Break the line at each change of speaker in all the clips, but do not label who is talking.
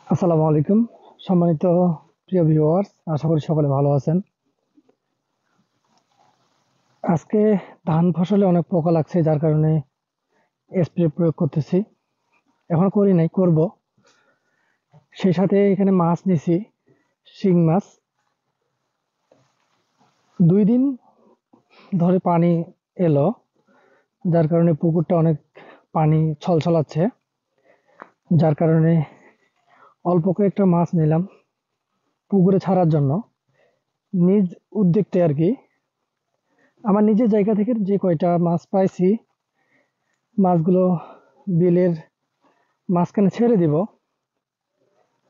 আসসালামু আলাইকুম। সম্মানিত প্রিয় ভিউয়ার্স, আশা করি সকলে ভালো আছেন। আজকে ধান ফসলে অনেক পোকা লাগছে, যার কারণে স্প্রে প্রয়োগ করতেছি। এখনো করি নাই, করব। সেই সাথে এখানে মাছ নিছি, শিং মাছ। 2 দিন ধরে পানি এলো, যার কারণে পুকুরটা অনেক পানি ছলছলাচ্ছে। যার কারণে অল্প কয়েকটা মাছ নিলাম পুকুরে ছাড়ার জন্য, নিজ উদ্যোগতে আর কি। আমার নিজের জায়গা থেকে যে কয়টা মাছ পাইছি, মাছগুলো বিলের মাঝখানে ছেড়ে দিব।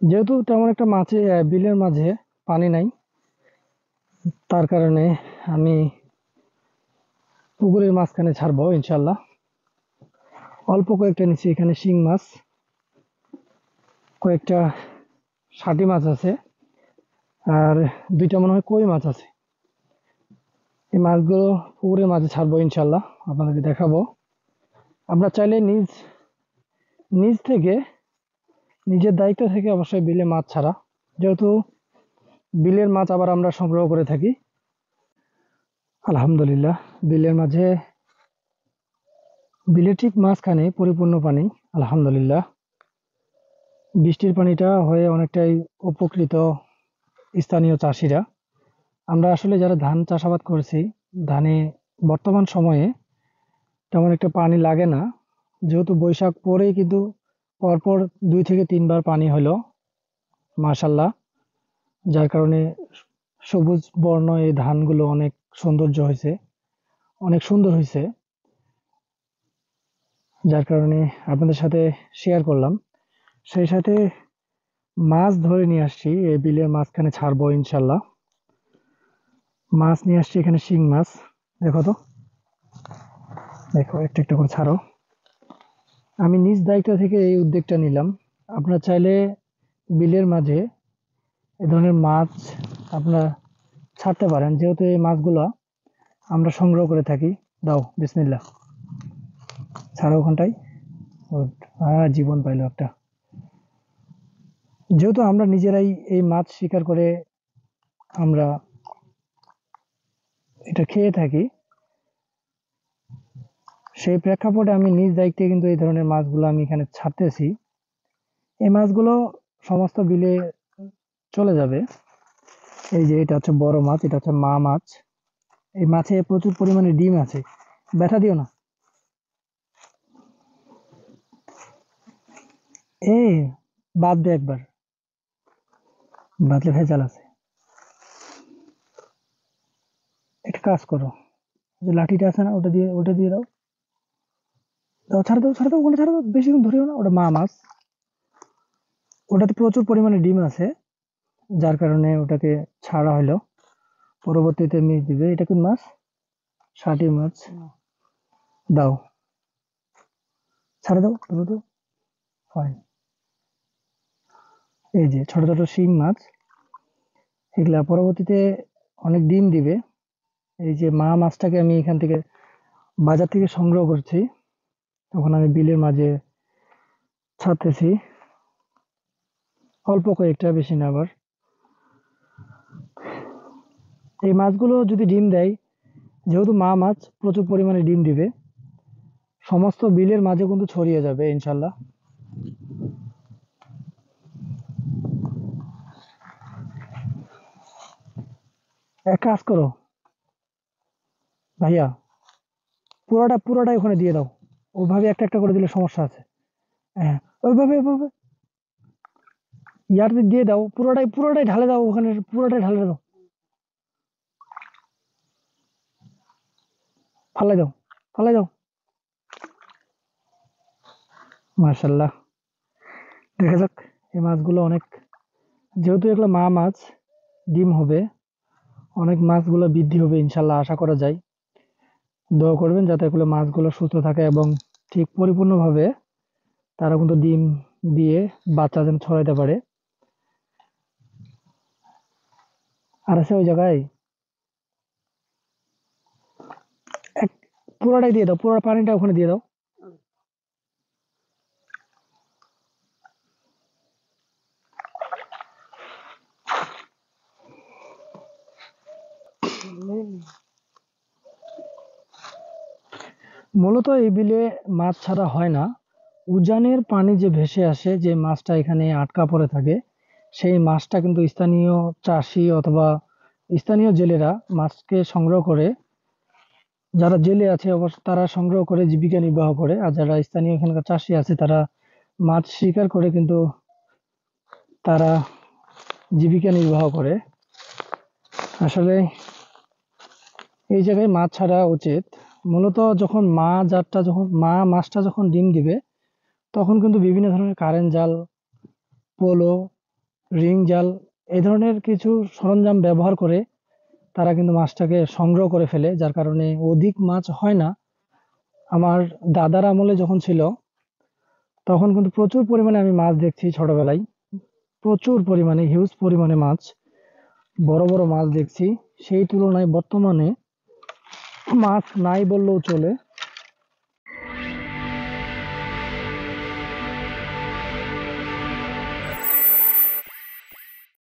যেহেতু তেমন একটা মাছে বিলের মাঝে পানি নাই, তার কারণে আমি পুকুরের মাঝখানে ছাড়বো ইনশাল্লাহ। অল্প কয়েকটা নিচ্ছি, এখানে শিং মাছ, কয়েকটা ষাটি মাছ আছে, আর 2টা মনে হয় কই মাছ আছে। এই মাছগুলো পুকুরের মাঝে ছাড়বো ইনশাল্লাহ, আপনাদেরকে দেখাবো। আমরা চাইলে নিজ নিজ থেকে, নিজের দায়িত্ব থেকে অবশ্যই বিলে মাছ ছাড়া, যেহেতু বিলের মাছ আবার আমরা সংগ্রহ করে থাকি। আলহামদুলিল্লাহ, বিলের মাঝে, বিলের ঠিক মাঝখানে পরিপূর্ণ পানি। আলহামদুলিল্লাহ, বৃষ্টির পানিটা হয়ে অনেকটাই উপকৃত স্থানীয় চাষিরা। আমরা আসলে যারা ধান চাষাবাদ করছি, ধানে বর্তমান সময়ে তেমন একটা পানি লাগে না, যেহেতু বৈশাখ পরেই কিন্তু পরপর 2 থেকে 3 বার পানি হলো মাশাল্লাহ। যার কারণে সবুজ বর্ণ এই ধানগুলো অনেক সৌন্দর্য হয়েছে, অনেক সুন্দর হয়েছে। যার কারণে আপনাদের সাথে শেয়ার করলাম। সেই সাথে মাছ ধরে নিয়ে আসছি, এই বিলের মাঝখানে ছাড়বো ইনশাল্লাহ। মাছ নিয়ে আসছি এখানে, শিং মাছ। দেখো তো, দেখো, একটা একটা করে ছাড়ো। আমি নিজ দায়িত্ব থেকে এই উদ্যোগটা নিলাম। আপনারা চাইলে বিলের মাঝে এ ধরনের মাছ আপনারা ছাড়তে পারেন, যেহেতু এই মাছগুলো আমরা সংগ্রহ করে থাকি। দাও, বিসমিল্লাহ, ছাড়ো ওখানটাই। গুড। হ্যাঁ, জীবন পাইলো একটা। যেহেতু আমরা নিজেরাই এই মাছ শিকার করে আমরা এটা খেয়ে থাকি, সেই প্রেক্ষাপটে আমি নিজ দায়িত্বে কিন্তু এই ধরনের মাছগুলো আমি এখানে ছাড়তেছি। এই মাছগুলো সমস্ত বিলে চলে যাবে। এই যে এটা হচ্ছে বড় মাছ, এটা হচ্ছে মা মাছ। এই মাছে প্রচুর পরিমাণে ডিম আছে। ব্যথা দিও না। এই বাঁধবে একবার, বাঁধলে ভেজাল আছে। একটা কাজ করো, যে লাঠিটা আছে না, ওটা দিয়ে দাও। দাও, ছাড়ে দাও, ছাড়ে দাও, ওখানে ছাড়ে দাও, বেশিক্ষণ ধরিও না। ওটা মা মাছ, ওটাতে প্রচুর পরিমাণে ডিম আছে, যার কারণে ওটাকে ছাড়া হলো। পরবর্তীতে মিশ দিবে। এটা কোন মাছ? ষাটি মাছ। দাও, ছাড়ে দাও, দ্রুত। ফাইন। এই যে ছোট ছোট শিং মাছ, এগুলা পরবর্তীতে অনেক ডিম দিবে। এই যে মা মাছটাকে আমি এখান থেকে বাজার থেকে সংগ্রহ করছি, তখন আমি বিলের মাঝে ছাড়তেছি। অল্প কয়েকটা, বেশি না আবার। এই মাছগুলো যদি ডিম দেয়, যেহেতু মা মাছ প্রচুর পরিমাণে ডিম দিবে, সমস্ত বিলের মাঝে কিন্তু ছড়িয়ে যাবে ইনশাল্লাহ। এক কাজ করো ভাইয়া, পুরোটাই ওখানে দিয়ে দাও। ওইভাবে একটা একটা করে দিলে সমস্যা আছে। হ্যাঁ, ওইভাবে ইয়ার দিয়ে দাও, পুরোটাই ঢালে দাও ওখানে, পুরোটাই ঢালে দাও। ফালাই দাও, ফালাই দাও। মার্শাল্লাহ, দেখা যাক। এই মাছগুলো অনেক, যেহেতু এগুলো মা মাছ, ডিম হবে, অনেক মাছগুলো বৃদ্ধি হবে ইনশাল্লাহ, আশা করা যায়। দোয়া করবেন যাতে এগুলো মাছগুলো সুস্থ থাকে এবং ঠিক পরিপূর্ণভাবে তারা কিন্তু ডিম দিয়ে বাচ্চা যেন ছড়াইতে পারে। আর আছে ওই জায়গায়, এক পুরোটাই দিয়ে দাও, পুরো পানিটা ওখানে দিয়ে দাও। মূলত এই বিলে মাছ ছাড়া হয় না। উজানের পানি যে ভেসে আসে, যে মাছটা এখানে আটকা পড়ে থাকে, সেই মাছটা কিন্তু স্থানীয় চাষি অথবা স্থানীয় জেলেরা মাছকে সংগ্রহ করে, যারা জেলে আছে অবশ্য তারা সংগ্রহ করে জীবিকা নির্বাহ করে, আর যারা স্থানীয় এখানকার চাষি আছে তারা মাছ শিকার করে কিন্তু তারা জীবিকা নির্বাহ করে। আসলে এই জায়গায় মাছ ছাড়া উচিত। মূলত যখন মা মাছটা যখন ডিম দিবে, তখন কিন্তু বিভিন্ন ধরনের কারেন্ট জাল, পোলো, রিং জাল, এই ধরনের কিছু সরঞ্জাম ব্যবহার করে তারা কিন্তু মাছটাকে সংগ্রহ করে ফেলে, যার কারণে অধিক মাছ হয় না। আমার দাদার আমলে যখন ছিল, তখন কিন্তু প্রচুর পরিমাণে আমি মাছ দেখছি ছোটবেলায়। প্রচুর পরিমাণে, হিউজ পরিমাণে মাছ, বড় বড় মাছ দেখছি। সেই তুলনায় বর্তমানে মাছ নাই বললেও চলে।